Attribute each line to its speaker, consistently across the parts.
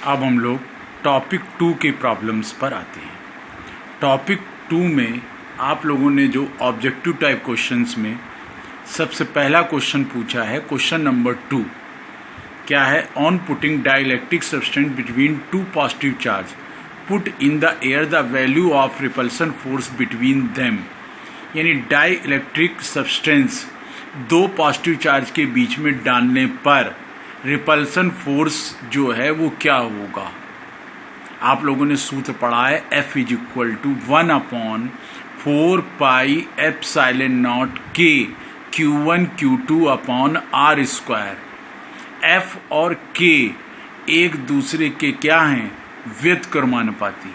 Speaker 1: अब हम लोग टॉपिक 2 के प्रॉब्लम्स पर आते हैं। टॉपिक 2 में आप लोगों ने जो ऑब्जेक्टिव टाइप क्वेश्चंस में सबसे पहला क्वेश्चन पूछा है, क्वेश्चन नंबर 2 क्या है? On putting dielectric substance between two positive charge put in the air the value of repulsion force between them. यानी डाइलेक्ट्रिक सब्सटेंस दो पॉजिटिव चार्ज के बीच में डालने पर रिपल्सन फोर्स जो है वो क्या होगा? आप लोगों ने सूत्र पढ़ा है F is equal to 1/4 pi epsilon naught K Q1 Q2 upon R square. F और K एक दूसरे के क्या हैं? व्युत्क्रमानुपाती,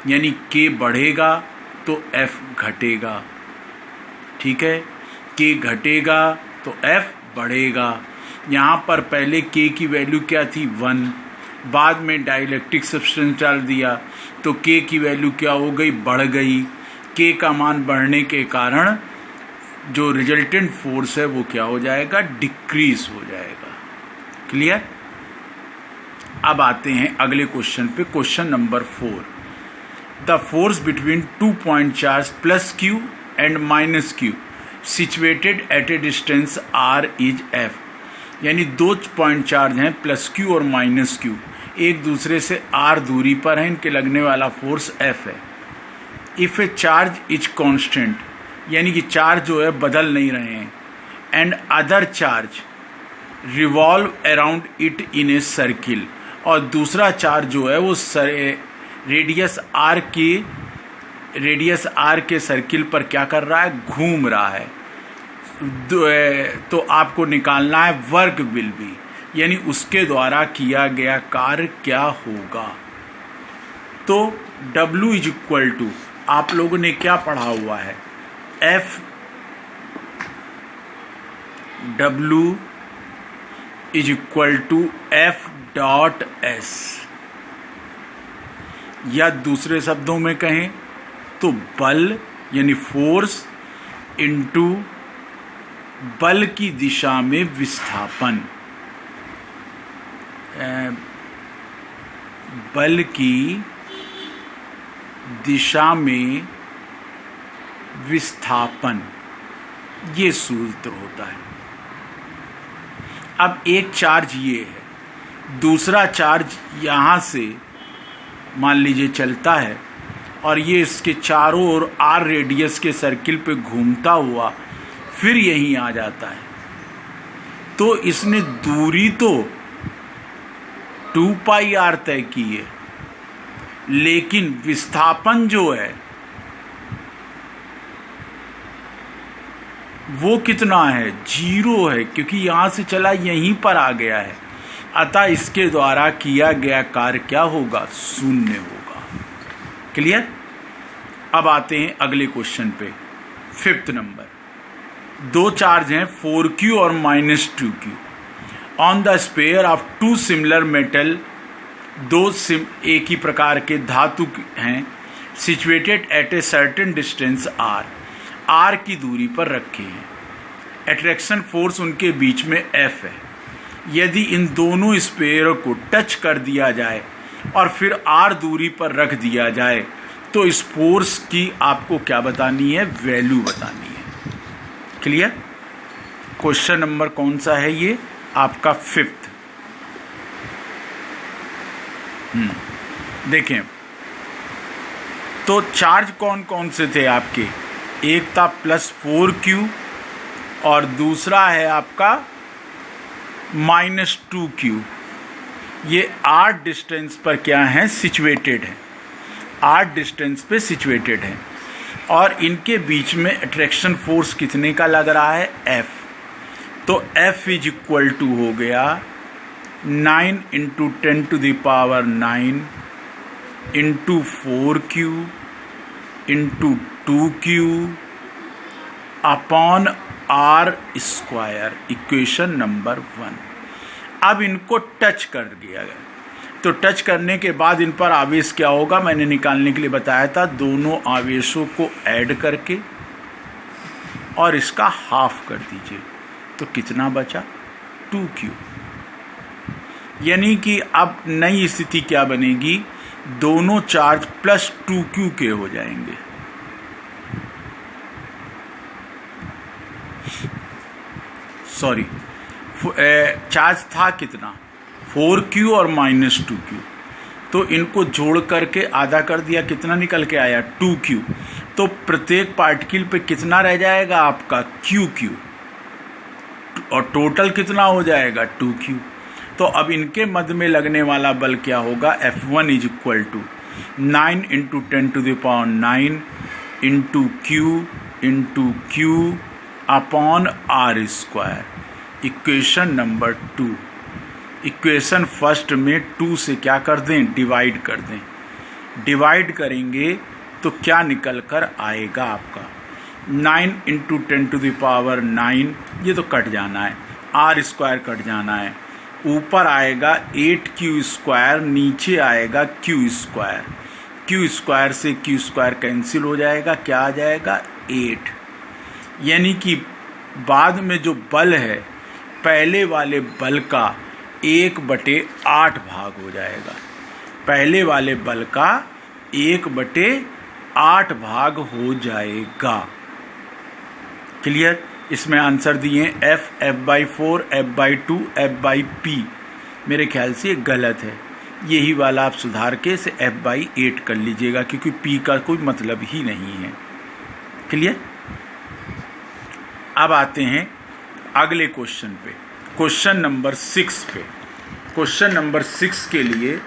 Speaker 1: यानी K बढ़ेगा तो F घटेगा। ठीक है, K घटेगा तो F बढ़ेगा। यहाँ पर पहले K की वैल्यू क्या थी? 1, बाद में डाइलेक्ट्रिक सब्सटेंस डाल दिया तो K की वैल्यू क्या हो गई? बढ़ गई। K का मान बढ़ने के कारण जो रिजल्टेंट फोर्स है वो क्या हो जाएगा? डिक्रीज हो जाएगा। क्लियर? अब आते हैं अगले क्वेश्चन पे, question number 4। The force between 2 point charge plus Q and minus Q situated at A distance R is F। यानी दो पॉइंट चार्ज हैं प्लस Q और माइनस Q, एक दूसरे से R दूरी पर है, इनके लगने वाला फोर्स F है। If A charge is constant, यानी कि चार्ज जो है बदल नहीं रहे हैं, and other charge revolve around it in a circle, और दूसरा चार्ज जो है वो रेडियस R के सर्किल पर क्या कर रहा है? घूम रहा है। तो आपको निकालना है वर्क विल बी, यानी उसके द्वारा किया गया कार्य क्या होगा। तो W इज इक्वल टू, आप लोगों ने क्या पढ़ा हुआ है? W is equal to F dot S, या दूसरे शब्दों में कहें तो बल यानी फोर्स इनटू बल की दिशा में विस्थापन। बल की दिशा में विस्थापन, ये सूत्र होता है। अब एक चार्ज ये है, दूसरा चार्ज यहाँ से मान लीजिए चलता है और ये इसके चारों ओर R रेडियस के सर्किल पे घूमता हुआ फिर यहीं आ जाता है। तो इसने दूरी तो 2 पाई R तय की है, लेकिन विस्थापन जो है वो कितना है? 0 है, क्योंकि यहां से चला यहीं पर आ गया है। अतः इसके द्वारा किया गया कार्य क्या होगा? 0 होगा। क्लियर? अब आते हैं अगले क्वेश्चन पे, 5th नंबर। दो चार्ज हैं 4Q और -2Q on the sphere of 2 similar metal, एक ही प्रकार के धातु हैं, situated at a certain distance R की दूरी पर रखे हैं। अट्रैक्शन फोर्स उनके बीच में F है। यदि इन दोनों स्पेयर को टच कर दिया जाए और फिर R दूरी पर रख दिया जाए तो इस फोर्स की आपको क्या बतानी है? वैल्यू बतानी है। क्लियर? क्वेश्चन नंबर कौन सा है ये? आपका 5th। देखें तो चार्ज कौन कौन से थे आपके? एक था +4Q और दूसरा है आपका -2Q। ये R डिस्टेंस पर क्या है? सिचुएटेड है। R डिस्टेंस पे सिचुएटेड है और इनके बीच में अट्रैक्शन फोर्स कितने का लग रहा है? F। तो F इज इक्वल टू हो गया 9 × 10⁹ into 4Q into 2Q upon R square, equation number 1। अब इनको टच कर दिया गया, तो टच करने के बाद इन पर आवेश क्या होगा? मैंने निकालने के लिए बताया था, दोनों आवेशों को ऐड करके और इसका हाफ कर दीजिए, तो कितना बचा? 2Q। यानी कि अब नई स्थिति क्या बनेगी, दोनों चार्ज प्लस 2q के हो जाएंगे। सॉरी, चार्ज था कितना, 4q और -2q, तो इनको जोड़ करके आधा कर दिया, कितना निकल के आया 2q। तो प्रत्येक पार्टिकल पे कितना रह जाएगा आपका qq, और टोटल कितना हो जाएगा 2q। तो अब इनके मध्य में लगने वाला बल क्या होगा, F1 is equal to 9 × 10⁹ into q upon r square. Equation number 2। Equation first में 2 से क्या कर दें, डिवाइड कर दें। डिवाइड करेंगे तो क्या निकल कर आएगा आपका 9 × 10⁹, ये तो कट जाना है, r स्क्वायर कट जाना है, ऊपर आएगा 8q², नीचे आएगा q²। q² से q² कैंसिल हो जाएगा, क्या आ जाएगा 8। यानी कि बाद में जो बल है पहले वाले बल का 1/8 भाग हो जाएगा, पहले वाले बल का 1/8 भाग हो जाएगा। क्लियर। इसमें आंसर दिए F, F/4, F/2, F/P। मेरे ख्याल से ये गलत है, यही वाला आप सुधार के इसे F/8 कर लीजिएगा, क्योंकि P का कोई मतलब ही नहीं है। क्लियर। अब आते हैं अगले क्वेश्चन पे, क्वेश्चन नंबर 6 पे। क्वेश्चन नंबर 6 के लिए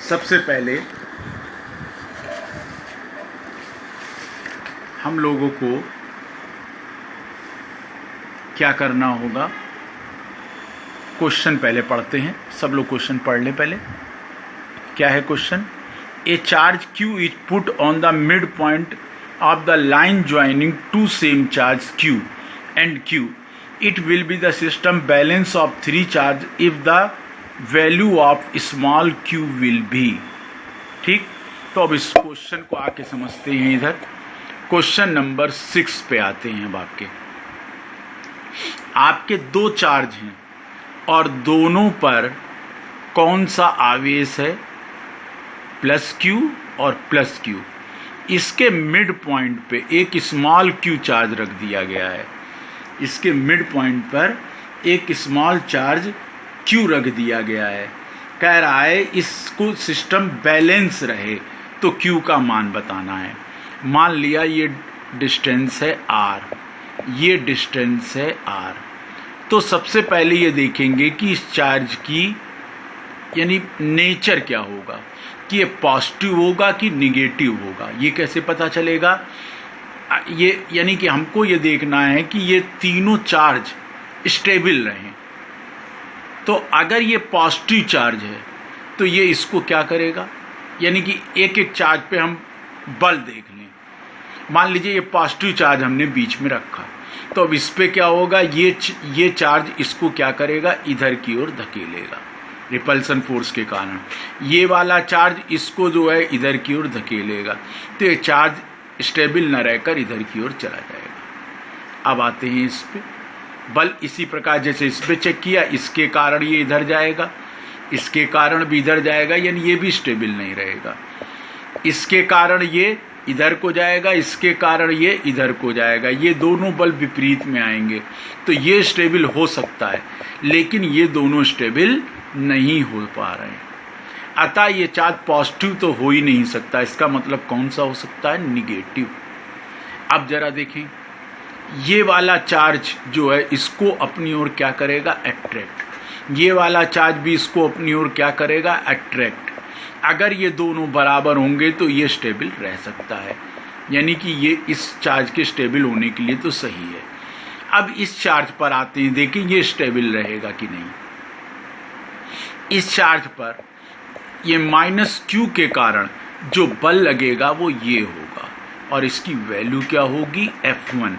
Speaker 1: सबसे पहले हम लोगों को क्या करना होगा, क्वेश्चन पहले पढ़ते हैं। सब लोग क्वेश्चन पढ़ लें पहले। क्या है question, A charge Q is put on the mid point of the line joining two same charge Q and Q. It will be the system balance of 3 charge if the value of small q will be। ठीक, तो अब इस question को आके समझते हैं। इधर question number 6 पे आते हैं। अब आपके 2 चार्ज हैं और दोनों पर कौन सा आवेश है, +q और +q। इसके मिड पॉइंट पे एक स्मॉल q चार्ज रख दिया गया है, इसके मिड पॉइंट पर एक स्मॉल चार्ज q रख दिया गया है। कह रहा है इसको सिस्टम बैलेंस रहे तो q का मान बताना है। मान लिया ये डिस्टेंस है r, ये डिस्टेंस है r। तो सबसे पहले ये देखेंगे कि इस चार्ज की यानी नेचर क्या होगा, कि ये पॉजिटिव होगा कि निगेटिव होगा। ये कैसे पता चलेगा, ये यानी कि हमको ये देखना है कि ये तीनों चार्ज स्टेबल रहें। तो अगर ये पॉजिटिव चार्ज है तो ये इसको क्या करेगा, यानी कि एक एक चार्ज पे हम बल देख लें। मान लीजिए ये पॉजिटिव चार्ज हमने बीच में रखा, तो अब इस पे क्या होगा, ये चार्ज इसको क्या करेगा, इधर की ओर धकेलेगा रिपल्सन फोर्स के कारण। ये वाला चार्ज इसको जो है इधर की ओर धकेलेगा, तो ये चार्ज स्टेबल न रहकर इधर की ओर चला जाएगा। अब आते हैं इस पे बल। इसी प्रकार जैसे इस पे चेक किया, इसके कारण ये इधर जाएगा, इसके कारण भी इधर जाएगा, यानी ये भी स्टेबल नहीं रहेगा। इसके कारण ये इधर को जाएगा, इसके कारण ये इधर को जाएगा। ये दोनों बल विपरीत में आएंगे, तो ये स्टेबल हो सकता है, लेकिन ये दोनों स्टेबल नहीं हो पा रहे हैं। अतः ये चार्ज पॉजिटिव तो हो ही नहीं सकता। इसका मतलब कौन सा हो सकता है, निगेटिव। अब जरा देखें, ये वाला चार्ज जो है इसको अपनी ओर क्या करेगा, अट्रैक्ट। ये वाला चार्ज भी इसको अपनी ओर क्या करेगा, अट्रैक्ट। अगर ये दोनों बराबर होंगे तो ये स्टेबल रह सकता है, यानी कि ये इस चार्ज के स्टेबल होने के लिए तो सही है। अब इस चार्ज पर आते हैं, देखें ये स्टेबल रहेगा कि नहीं। इस चार्ज पर ये -q के कारण जो बल लगेगा वो ये होगा, और इसकी वैल्यू क्या होगी, F1।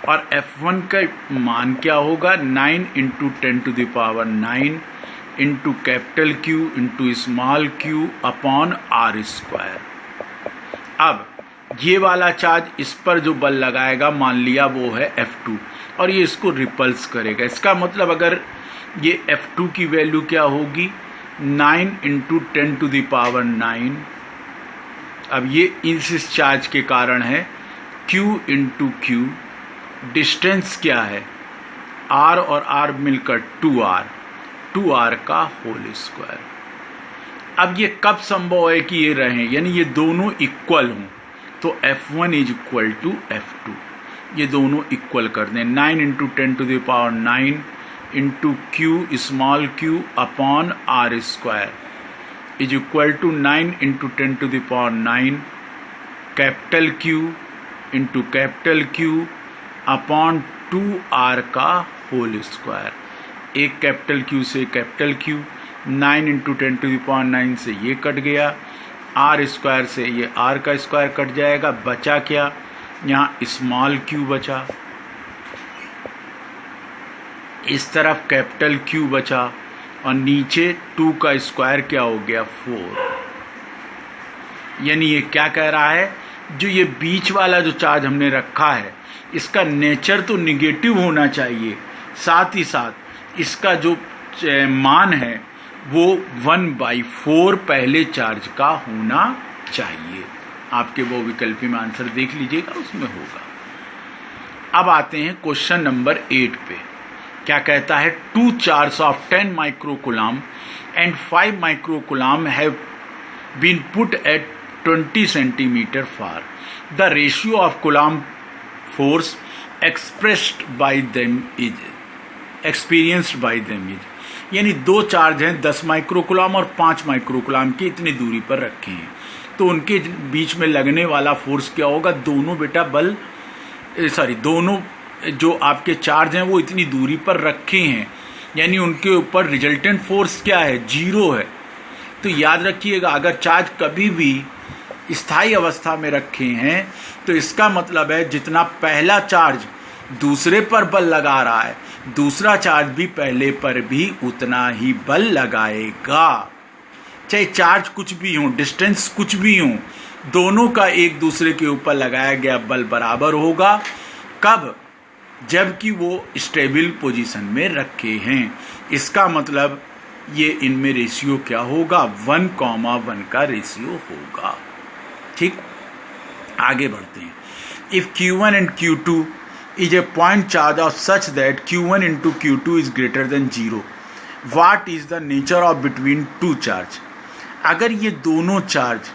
Speaker 1: और F1 का मान क्या होगा, 9 × 10⁹ into capital Q into small q upon r²। अब ये वाला चार्ज इस पर जो बल लगाएगा, मान लिया वो है F2, और ये इसको रिपल्स करेगा। इसका मतलब अगर ये F2 की वैल्यू क्या होगी 9 इंटू 10 टू द पावर 9। अब ये इस चार्ज के कारण है Q इंटू क्यू, डिस्टेंस क्या है R और R मिलकर 2R का होल स्क्वायर। अब ये कब संभव है कि ये रहें, यानी ये दोनों इक्वल हों, तो F1 is equal to F2, ये दोनों इक्वल कर दें। 9 into 10 to the power 9 into q small q upon R square is equal to 9 into 10 to the power 9 capital Q into capital Q upon 2R का whole square. एक capital Q से capital Q, 9 into 10 to the power 9 से ये cut गया, R square से ये R का square cut जाएगा, बचा क्या, यहाँ स्मॉल q बचा, इस तरफ कैपिटल Q बचा, और नीचे 2 का स्क्वायर क्या हो गया 4। यानी ये क्या कह रहा है, जो ये बीच वाला जो चार्ज हमने रखा है इसका नेचर तो निगेटिव होना चाहिए, साथ ही साथ इसका जो मान है वो 1/4 पहले चार्ज का होना चाहिए। आपके वो विकल्पी में आंसर देख लीजिएगा, उसमें होगा। अब आते हैं क्वेश्चन नंबर 8 पे। क्या कहता है, 2 charge of 10 microcoulomb and 5 microcoulomb have been put at 20 centimetre far. The ratio of Coulomb force expressed by them is experienced by them is, यानी 2 चार्ज हैं 10 माइक्रोकूलम और 5 माइक्रोकूलम की इतनी दूरी पर रखे हैं, तो उनके बीच में लगने वाला फोर्स क्या होगा। दोनों बेटा दोनों जो आपके चार्ज हैं वो इतनी दूरी पर रखे हैं, यानी उनके ऊपर रिजल्टेंट फोर्स क्या है 0 है। तो याद रखिएगा, अगर चार्ज कभी भी स्थायी अवस्था में रखे हैं तो इसका मतलब है जितना पहला चार्ज दूसरे पर बल लगा रहा है, दूसरा चार्ज भी पहले पर भी उतना ही बल लगाएगा। चाहे चार्ज कुछ भी हो, डिस्टेंस कुछ भी हो, दोनों का एक दूसरे के ऊपर लगाया गया बल बराबर होगा। कब? जबकि वो स्टेबल पोजीशन में रखे हैं। इसका मतलब ये इनमें रेशियो क्या होगा 1,1 का रेशियो होगा। ठीक, आगे बढ़ते हैं। If Q1 and Q2 is a point charge of such that Q1 into Q2 is greater than 0, what is the nature of between two charge? अगर ये दोनों चार्ज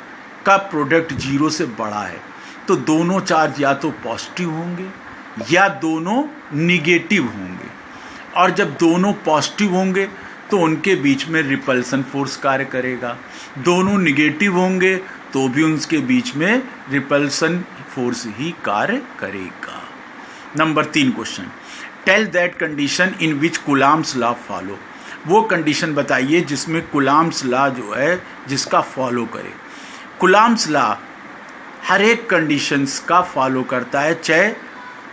Speaker 1: का प्रोडक्ट 0 से बड़ा है तो दोनों चार्ज या तो पॉजिटिव होंगे या दोनों निगेटिव होंगे, और जब दोनों पॉजिटिव होंगे तो उनके बीच में रिपल्सन फोर्स कार्य करेगा। दोनों निगेटिव होंगे तो भी उनके बीच में रिपल्सन फोर्स ही कार्य करेगा। Number 3 question, tell that condition in which Coulomb's law follow. वो कंडीशन बताइए जिसमें कूलम्स लॉ जो है जिसका फॉलो करे। कूलम्स लॉ हर एक कंडीशंस का फॉलो करता है, चाहे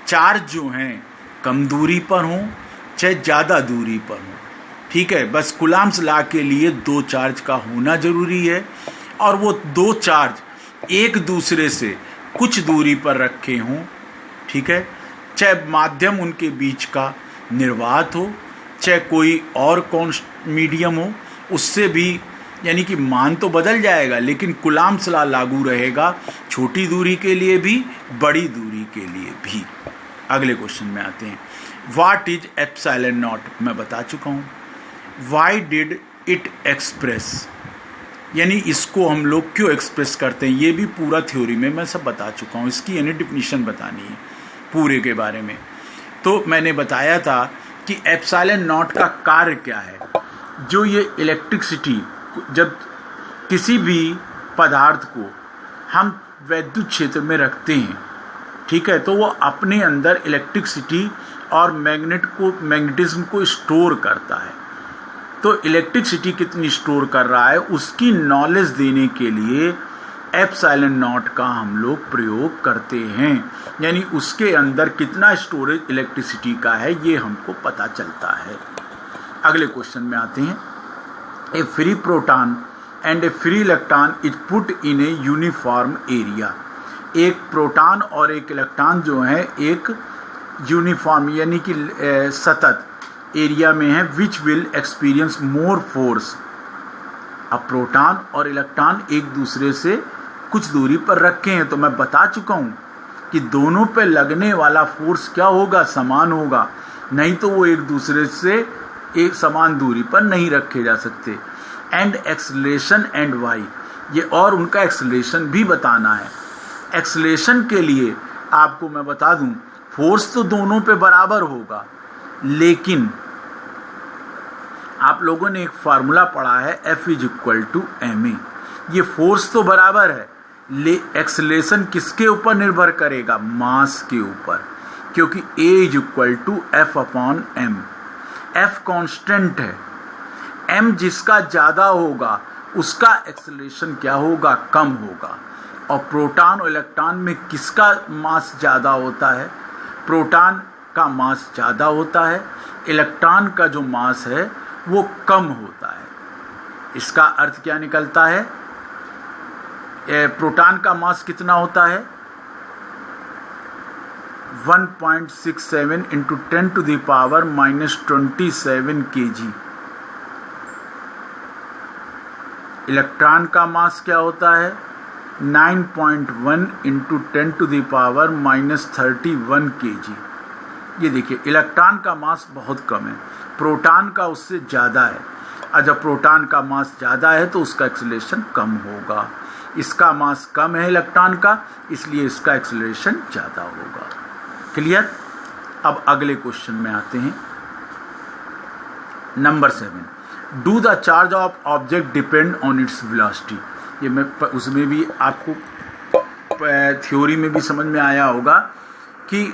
Speaker 1: चार्ज जो हैं कम दूरी पर हों चाहे ज़्यादा दूरी पर हों। ठीक है, बस कूलम्स लॉ के लिए 2 चार्ज का होना जरूरी है, और वो 2 चार्ज एक दूसरे से कुछ दूरी पर रखे हों। ठीक है, चाहे माध्यम उनके बीच का निर्वात हो, चाहे कोई और कौन मीडियम हो, उससे भी यानी कि मान तो बदल जाएगा लेकिन कूलम्स लॉ लागू रहेगा, छोटी दूरी के लिए भी बड़ी दूरी के लिए भी। अगले क्वेश्चन में आते हैं, व्हाट इज एप्सिलॉन नॉट। मैं बता चुका हूँ। व्हाई डिड इट एक्सप्रेस, यानी इसको हम लोग क्यों एक्सप्रेस करते हैं, ये भी पूरा थ्योरी में मैं सब बता चुका हूँ। इसकी यानी डिफिनीशन बतानी है पूरे के बारे में। तो मैंने बताया था कि एप्सिलॉन नॉट का कार्य क्या है। जो ये इलेक्ट्रिसिटी, जब किसी भी पदार्थ को हम वैद्युत क्षेत्र में रखते हैं, ठीक है, तो वो अपने अंदर इलेक्ट्रिसिटी और मैग्नेटिज्म को स्टोर करता है। तो इलेक्ट्रिसिटी कितनी स्टोर कर रहा है उसकी नॉलेज देने के लिए एप्सिलॉन नॉट का हम लोग प्रयोग करते हैं, यानी उसके अंदर कितना स्टोरेज इलेक्ट्रिसिटी का है ये हमको पता चलता है। अगले क्वेश्चन में आते हैं, a free proton and a free electron is put in a uniform area. एक प्रोटॉन और एक इलेक्ट्रॉन जो है एक यूनिफॉर्म यानी कि सतत एरिया में है which will experience more force. अब प्रोटॉन और इलेक्ट्रॉन एक दूसरे से कुछ दूरी पर रखे हैं, तो मैं बता चुका हूं कि दोनों पे लगने वाला फोर्स क्या होगा, समान होगा, नहीं तो वो एक दूसरे से एक समान दूरी पर नहीं रखे जा सकते। एंड एक्सेलरेशन एंड वाई, ये और उनका एक्सेलरेशन भी बताना है। एक्सेलरेशन के लिए आपको मैं बता दूं, फोर्स तो दोनों पे बराबर होगा, लेकिन आप लोगों ने एक फार्मूला पढ़ा है F = ma। ये फोर्स तो बराबर है, ले एक्सेलरेशन किसके ऊपर निर्भर करेगा, मास के ऊपर, क्योंकि A = F/m। F कांस्टेंट है, m जिसका ज्यादा होगा उसका एक्सेलरेशन क्या होगा, कम होगा। और प्रोटॉन और इलेक्ट्रॉन में किसका मास ज़्यादा होता है, प्रोटॉन का मास ज़्यादा होता है, इलेक्ट्रॉन का जो मास है वो कम होता है। इसका अर्थ क्या निकलता है, प्रोटॉन का मास कितना होता है, 1.67 × 10⁻⁻27 kg। इलेक्ट्रॉन का मास क्या होता है, 9.1 × 10⁻31 kg। ये देखिए, इलेक्ट्रॉन का मास बहुत कम है, प्रोटॉन का उससे ज़्यादा है। और जब प्रोटॉन का मास ज़्यादा है तो उसका एक्सेलरेशन कम होगा। इसका मास कम है इलेक्ट्रॉन का, इसलिए इसका एक्सेलरेशन ज़्यादा होगा। क्लियर। अब अगले क्वेश्चन में आते हैं। Number 7, do the charge of object depend on its velocity. ये मैं उसमें भी आपको थ्योरी में भी समझ में आया होगा कि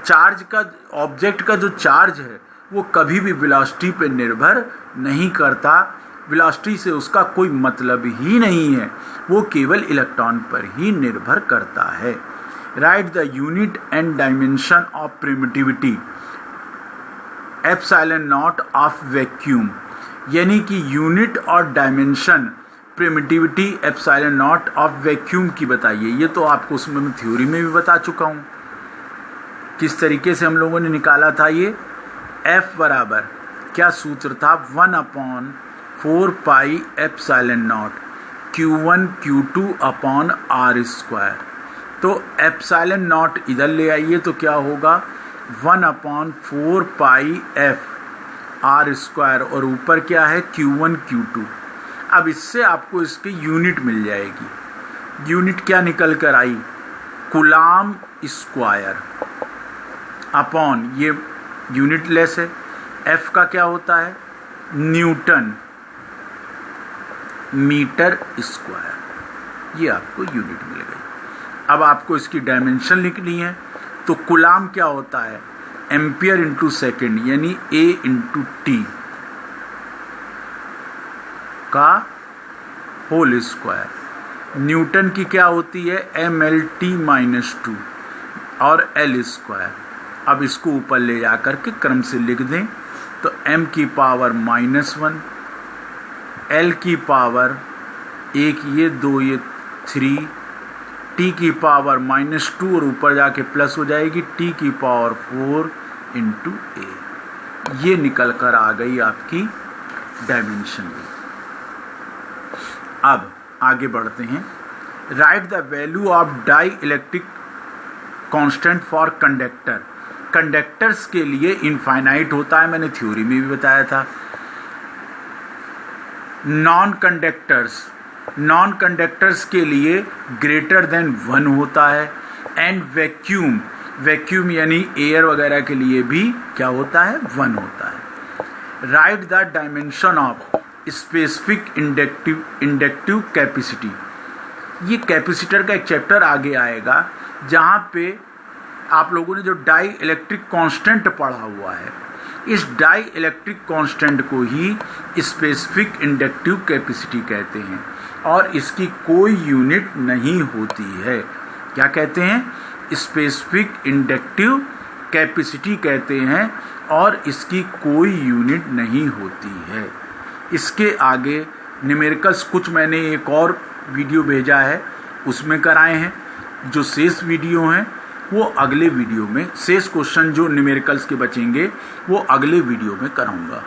Speaker 1: चार्ज का, ऑब्जेक्ट का जो चार्ज है वो कभी भी वेलोसिटी पे निर्भर नहीं करता, वेलोसिटी से उसका कोई मतलब ही नहीं है, वो केवल इलेक्ट्रॉन पर ही निर्भर करता है। Right the unit and dimension of permittivity ε0 of vacuum, यानी कि यूनिट और डायमेंशन परमिटिविटी ε0 ऑफ वैक्यूम की बताइए। ये तो आपको उसमें मैं थ्योरी में भी बता चुका हूँ किस तरीके से हम लोगों ने निकाला था। ये F बराबर क्या सूत्र था, 1/4πε0 Q1 Q2/r²। तो ε0 इधर ले आइए तो क्या होगा, 1/4πr², और ऊपर क्या है, Q1 Q2। अब इससे आपको इसकी यूनिट मिल जाएगी। यूनिट क्या निकल कर आई, कूलाम स्क्वायर अपॉन, ये यूनिट लेस है, F का क्या होता है, न्यूटन मीटर स्क्वायर। ये आपको यूनिट मिल गई। अब आपको इसकी डायमेंशन लिखनी है, तो कूलाम क्या होता है, एम्पियर इंटू सेकेंड, यानी A × T का होल स्क्वायर। न्यूटन की क्या होती है, mLT-2 और L²। अब इसको ऊपर ले जाकर के क्रम से लिख दें, तो m की पावर -1, L की पावर 1, ये 2, ये 3, T की पावर -2 और ऊपर जाके प्लस हो जाएगी, T की पावर 4 × A। ये निकल कर आ गई आपकी डायमेंशन भी। अब आगे बढ़ते हैं। Write the value of dielectric constant for conductor. Conductors के लिए इनफाइनाइट होता है, मैंने थ्योरी में भी बताया था। नॉन कंडक्टर्स के लिए ग्रेटर देन 1 होता है। एंड वैक्यूम यानी एयर वगैरह के लिए भी क्या होता है, 1 होता है। Right the dimension of specific inductive capacity. ये कैपेसिटर का एक चैप्टर आगे आएगा जहाँ पे आप लोगों ने जो डाई इलेक्ट्रिक कांस्टेंट पढ़ा हुआ है, इस डाई इलेक्ट्रिक कांस्टेंट को ही स्पेसिफिक इंडक्टिव कैपेसिटी कहते हैं, और इसकी कोई यूनिट नहीं होती है। क्या कहते हैं, स्पेसिफिक इंडक्टिव कैपेसिटी कहते हैं, और इसकी कोई यूनिट नहीं होती है। इसके आगे न्यूमेरिकल्स कुछ मैंने एक और वीडियो भेजा है, उसमें कराए हैं। जो शेष वीडियो हैं वो अगले वीडियो में, शेष क्वेश्चन जो न्यूमेरिकल्स के बचेंगे वो अगले वीडियो में कराऊंगा।